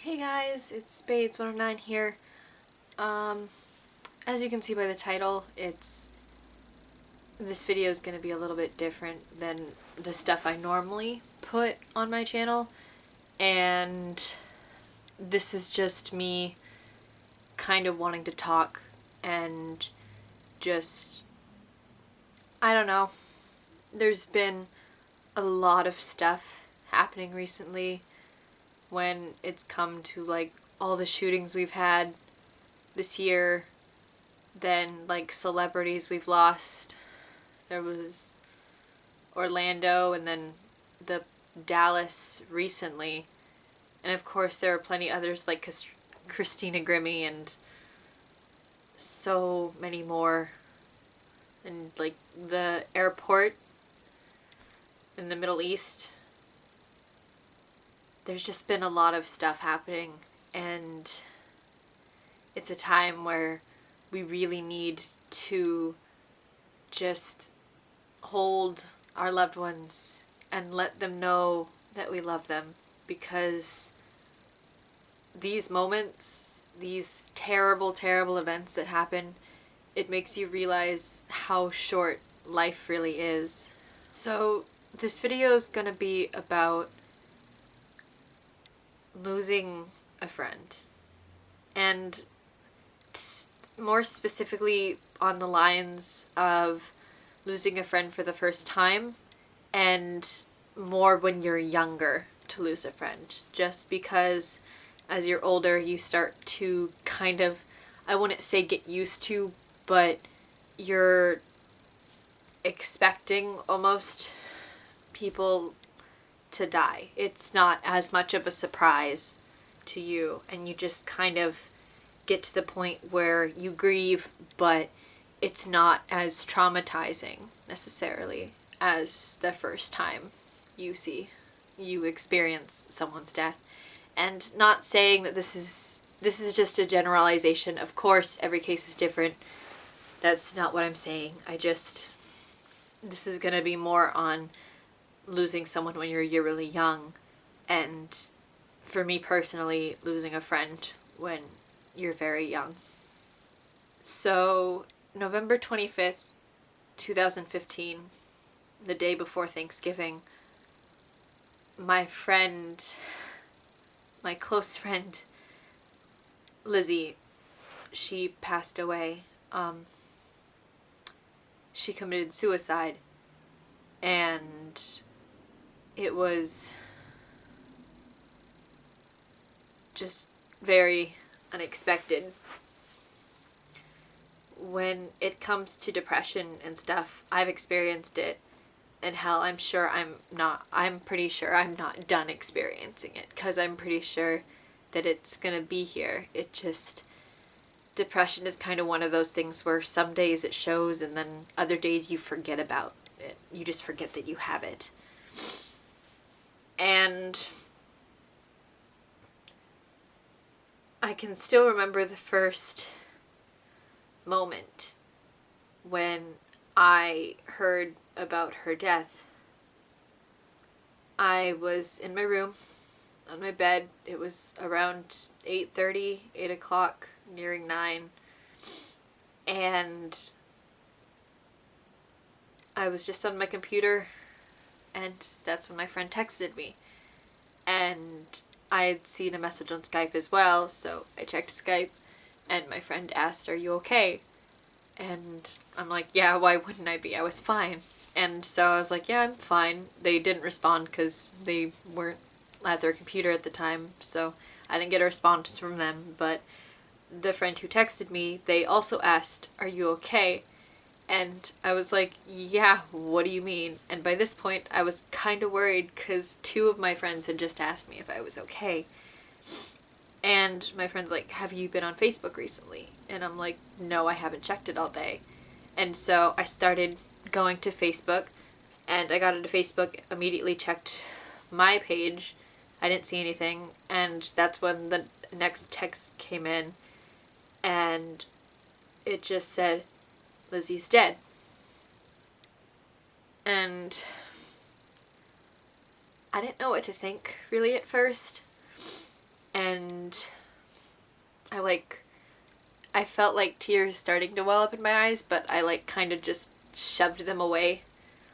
Hey guys, it's Spades109 here. As you can see by the title, this video is going to be a little bit different than the stuff I normally put on my channel, and this is just me kind of wanting to talk and just, I don't know, there's been a lot of stuff happening recently when it's come to like all the shootings we've had this year, then like celebrities we've lost. There was Orlando and then the Dallas recently, and of course there are plenty others like Christina Grimmie and so many more, and like the airport in the Middle East. There's just been a lot of stuff happening, and it's a time where we really need to just hold our loved ones and let them know that we love them, because these moments, these terrible, terrible events that happen, it makes you realize how short life really is. So this video is gonna be about losing a friend, and more specifically on the lines of losing a friend for the first time, and more when you're younger to lose a friend, just because as you're older you start to kind of, I wouldn't say get used to, but you're expecting almost people to die. It's not as much of a surprise to you, and you just kind of get to the point where you grieve, but it's not as traumatizing necessarily as the first time you experience someone's death. And not saying that this is just a generalization. Of course, every case is different. That's not what I'm saying. This is gonna be more on losing someone when you're really young, and for me personally, losing a friend when you're very young. So, November 25th, 2015, the day before Thanksgiving, my close friend, Lizzie, she passed away. She committed suicide, and it was just very unexpected. When it comes to depression and stuff, I've experienced it, and hell, I'm pretty sure I'm not done experiencing it, because I'm pretty sure that it's gonna be here. Depression is kind of one of those things where some days it shows and then other days you forget about it. You just forget that you have it. And I can still remember the first moment when I heard about her death. I was in my room, on my bed. It was around 8:30, 8 o'clock, nearing 9. And I was just on my computer, and that's when my friend texted me. And I had seen a message on Skype as well, so I checked Skype, and my friend asked, "Are you okay?" And I'm like, yeah, why wouldn't I be? I was fine. And so I was like, yeah, I'm fine. They didn't respond because they weren't at their computer at the time, so I didn't get a response from them. But the friend who texted me, they also asked, "Are you okay?" And I was like, yeah, what do you mean? And by this point, I was kind of worried because 2 of my friends had just asked me if I was okay. And my friend's like, "Have you been on Facebook recently?" And I'm like, "No, I haven't checked it all day." And so I started going to Facebook, and I got into Facebook, immediately checked my page. I didn't see anything, and that's when the next text came in, and it just said, "Lizzie's dead." And I didn't know what to think really at first. And like, I felt like tears starting to well up in my eyes, but I like kind of just shoved them away.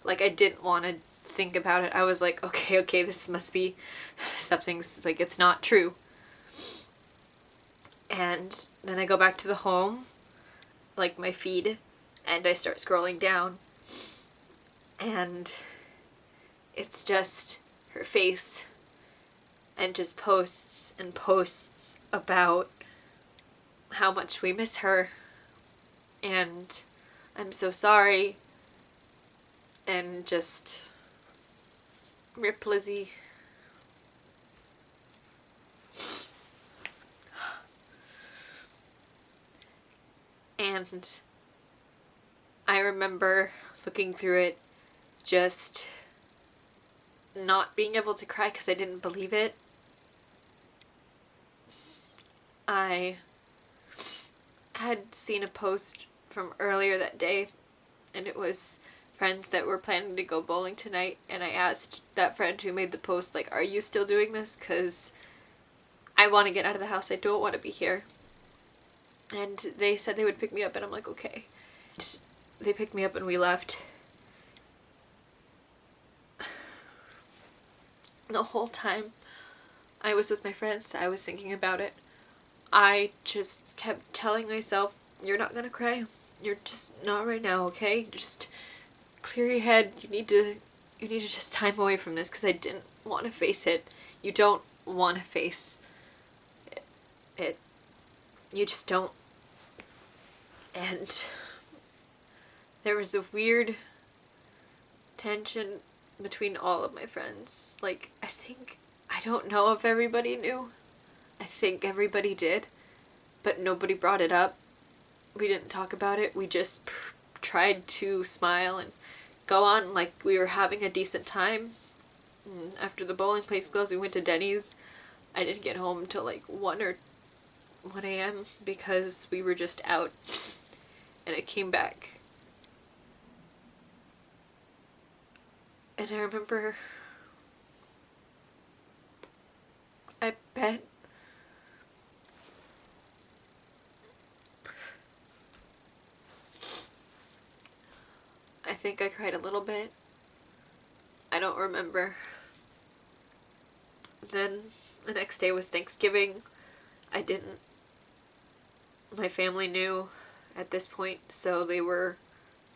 Like, I didn't want to think about it. I was like, okay, this must be something's, like, it's not true. And then I go back to the home, like my feed, and I start scrolling down. And it's just her face and just posts and posts about how much we miss her. And I'm so sorry. And just rip Lizzie. And I remember looking through it, just not being able to cry because I didn't believe it. I had seen a post from earlier that day, and it was friends that were planning to go bowling tonight, and I asked that friend who made the post, like, are you still doing this? Because I want to get out of the house. I don't want to be here. And they said they would pick me up, and I'm like, okay. They picked me up and we left. The whole time I was with my friends, I was thinking about it. I just kept telling myself, you're not gonna cry. You're just not right now, okay? Just clear your head. You need to just time away from this, because I didn't want to face it. You don't want to face it. You just don't. And there was a weird tension between all of my friends. Like, I don't know if everybody knew. I think everybody did, but nobody brought it up. We didn't talk about it. We just tried to smile and go on like we were having a decent time. And after the bowling place closed, we went to Denny's. I didn't get home till like 1 a.m. because we were just out. And I came back. And I remember, I bet I think I cried a little bit. I don't remember. Then the next day was Thanksgiving. I didn't. My family knew at this point, so they were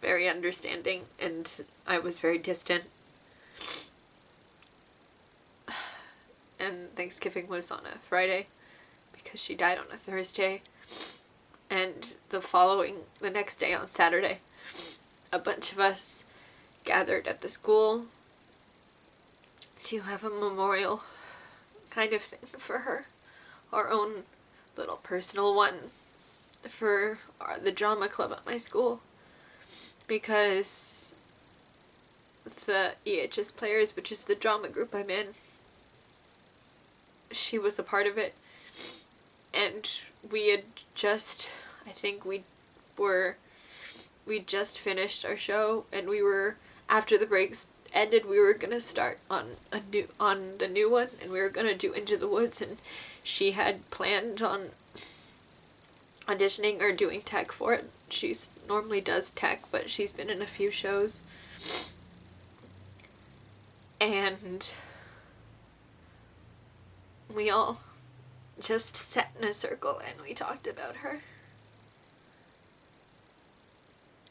very understanding, and I was very distant. And Thanksgiving was on a Friday because she died on a Thursday. And the next day on Saturday, a bunch of us gathered at the school to have a memorial kind of thing for her. Our own little personal one for the drama club at my school. Because the EHS Players, which is the drama group I'm in, she was a part of it. And we had just, I think we just finished our show, and we were, after the breaks ended, we were gonna start on the new one, and we were gonna do Into the Woods, and she had planned on auditioning or doing tech for it. She normally does tech, but she's been in a few shows. And we all just sat in a circle and we talked about her.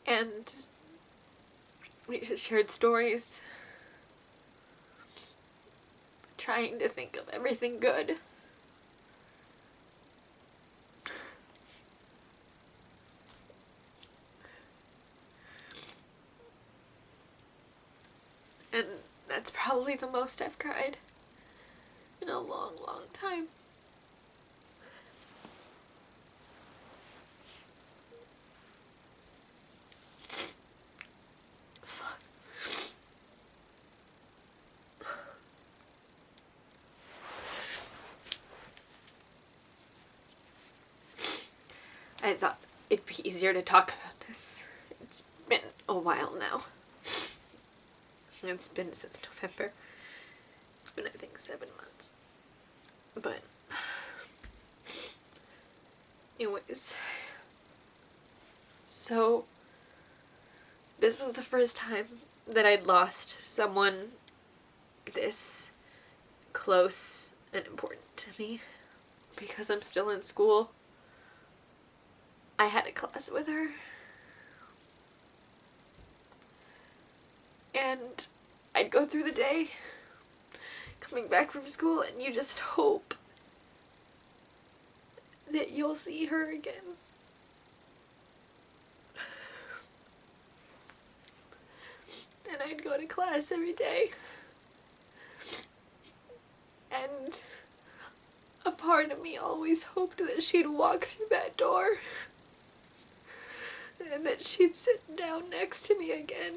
And we just shared stories, trying to think of everything good. And that's probably the most I've cried in a long, long time. I thought it'd be easier to talk about this. It's been a while now. It's been since November. It's been, I think, 7 months. But Anyways, so this was the first time that I'd lost someone this close and important to me. Because I'm still in school, I had a class with her. And I'd go through the day coming back from school, and you just hope that you'll see her again. And I'd go to class every day. And a part of me always hoped that she'd walk through that door. And that she'd sit down next to me again.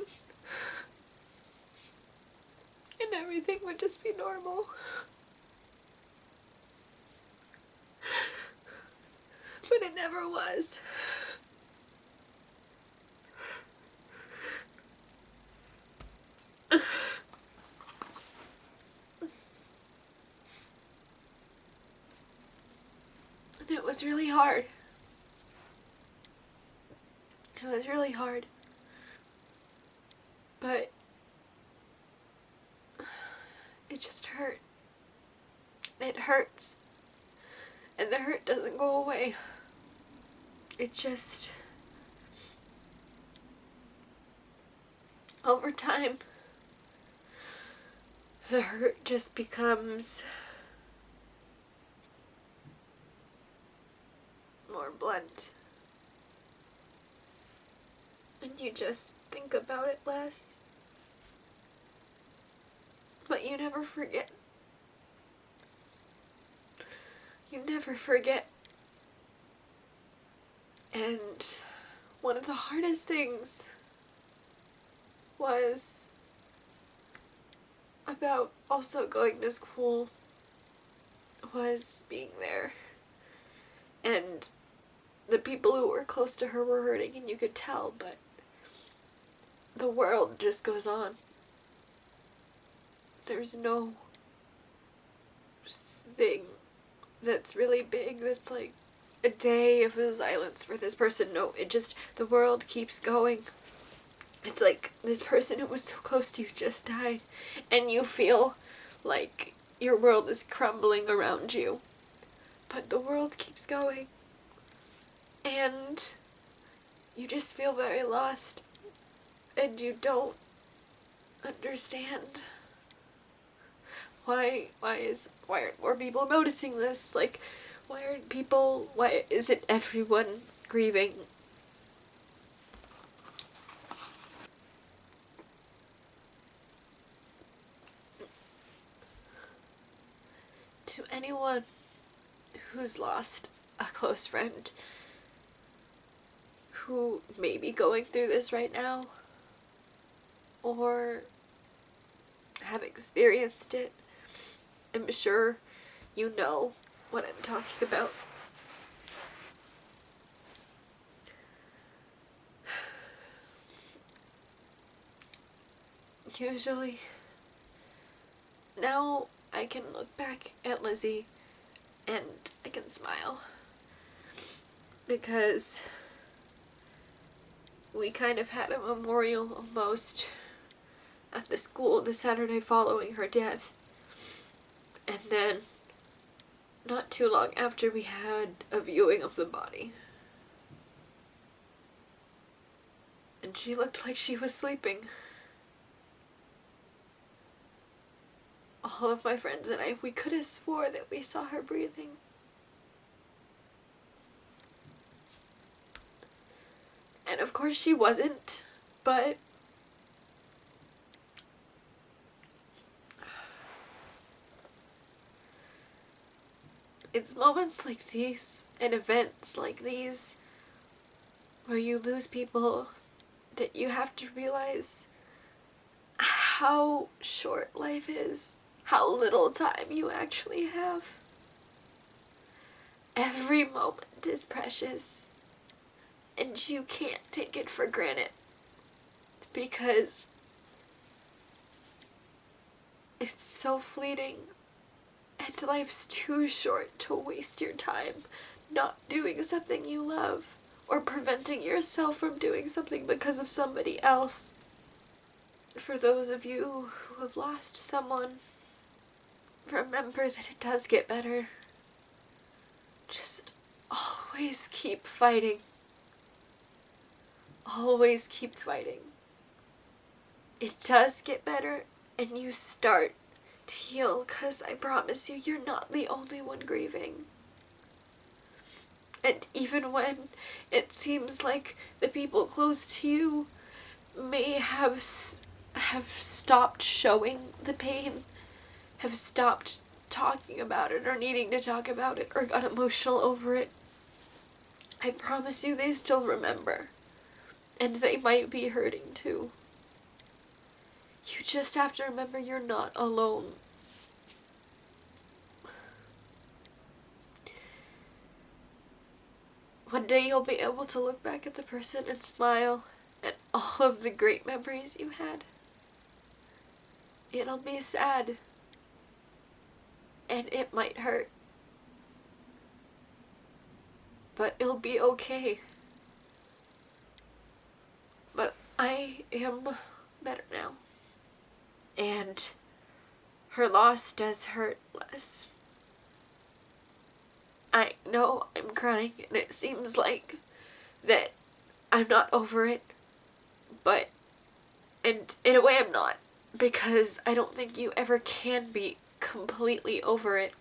And everything would just be normal. But it never was. And it was really hard. It was really hard. But it just hurt. It hurts. And the hurt doesn't go away. It just... over time, the hurt just becomes more blunt. And you just think about it less. But you never forget. You never forget. And one of the hardest things was about also going to school was being there. And the people who were close to her were hurting, and you could tell, but the world just goes on. There's no thing that's really big that's like a day of silence for this person. No, it just, the world keeps going. It's like this person who was so close to you just died, and you feel like your world is crumbling around you. But the world keeps going. And you just feel very lost. And you don't understand why aren't more people noticing this? Like, why isn't everyone grieving? To anyone who's lost a close friend, who may be going through this right now, or have experienced it, I'm sure you know what I'm talking about. Usually, now I can look back at Lizzie and I can smile, because we kind of had a memorial almost at the school the Saturday following her death. And then, not too long after, we had a viewing of the body. And she looked like she was sleeping. All of my friends and I, we could have swore that we saw her breathing. And of course she wasn't, but it's moments like these and events like these where you lose people that you have to realize how short life is, how little time you actually have. Every moment is precious, and you can't take it for granted, because it's so fleeting, and life's too short to waste your time not doing something you love, or preventing yourself from doing something because of somebody else. For those of you who have lost someone, remember that it does get better. Just always keep fighting. Always keep fighting. It does get better, and you start to heal, because I promise you, you're not the only one grieving. And even when it seems like the people close to you may have stopped showing the pain, have stopped talking about it or needing to talk about it or got emotional over it, I promise you they still remember. And they might be hurting too. You just have to remember you're not alone. One day you'll be able to look back at the person and smile at all of the great memories you had. It'll be sad. And it might hurt. But it'll be okay. But I am better now. And her loss does hurt less. I know I'm crying and it seems like that I'm not over it, but and in a way I'm not, because I don't think you ever can be completely over it.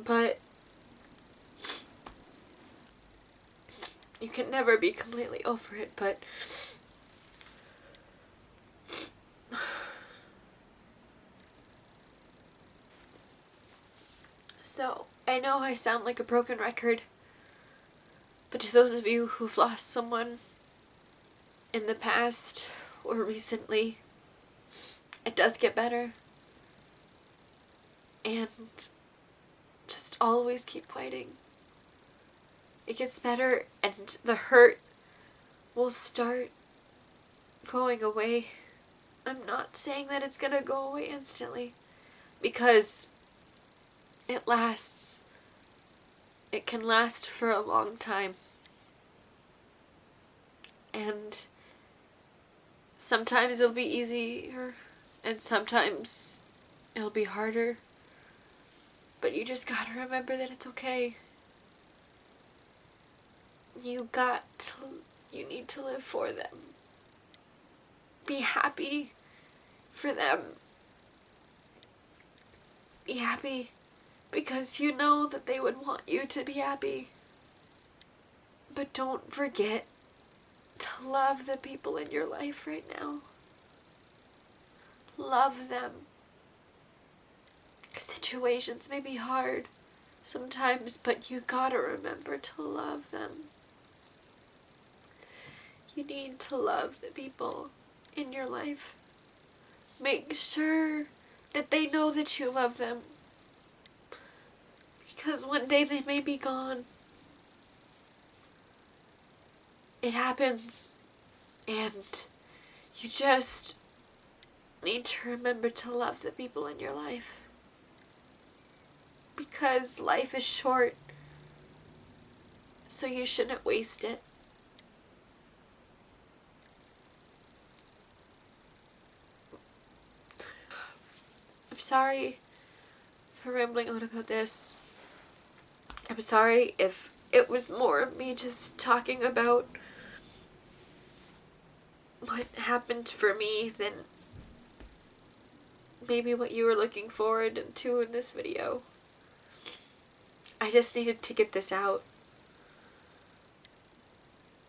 But you can never be completely over it, but so, I know I sound like a broken record, but to those of you who've lost someone in the past or recently, it does get better. And just always keep fighting. It gets better and the hurt will start going away. I'm not saying that it's gonna go away instantly, because it lasts. It can last for a long time. And sometimes it'll be easier, and sometimes it'll be harder. But you just gotta remember that it's okay. You need to live for them. Be happy for them. Be happy because you know that they would want you to be happy. But don't forget to love the people in your life right now. Love them. Situations may be hard sometimes, but you gotta remember to love them. You need to love the people in your life. Make sure that they know that you love them. Because one day they may be gone. It happens. And you just need to remember to love the people in your life. Because life is short. So you shouldn't waste it. I'm sorry for rambling on about this. I'm sorry if it was more of me just talking about what happened for me than maybe what you were looking forward to in this video. I just needed to get this out.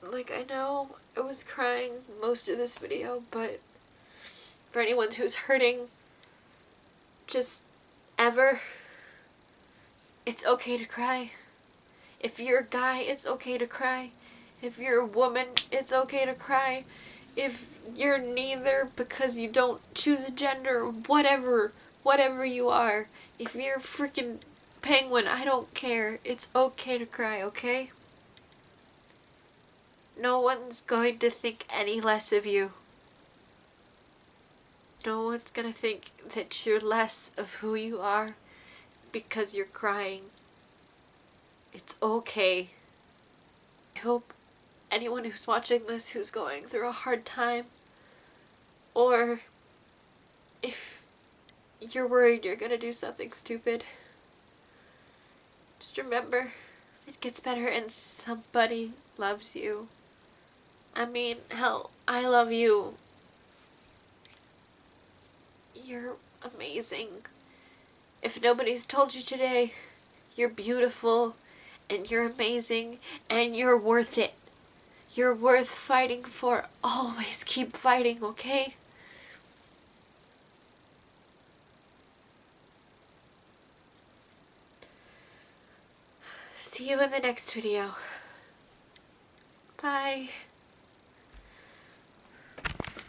Like, I know I was crying most of this video, but for anyone who's hurting, just ever, it's okay to cry. If you're a guy, it's okay to cry. If you're a woman, it's okay to cry. If you're neither because you don't choose a gender, whatever you are, if you're a freaking penguin, I don't care. It's okay to cry, okay? No one's going to think any less of you. No one's gonna think that you're less of who you are because you're crying. It's okay. I hope anyone who's watching this who's going through a hard time, or if you're worried you're gonna do something stupid, just remember, it gets better and somebody loves you. I mean, hell, I love you. You're amazing. If nobody's told you today, you're beautiful, and you're amazing, and you're worth it. You're worth fighting for. Always keep fighting, okay? See you in the next video. Bye.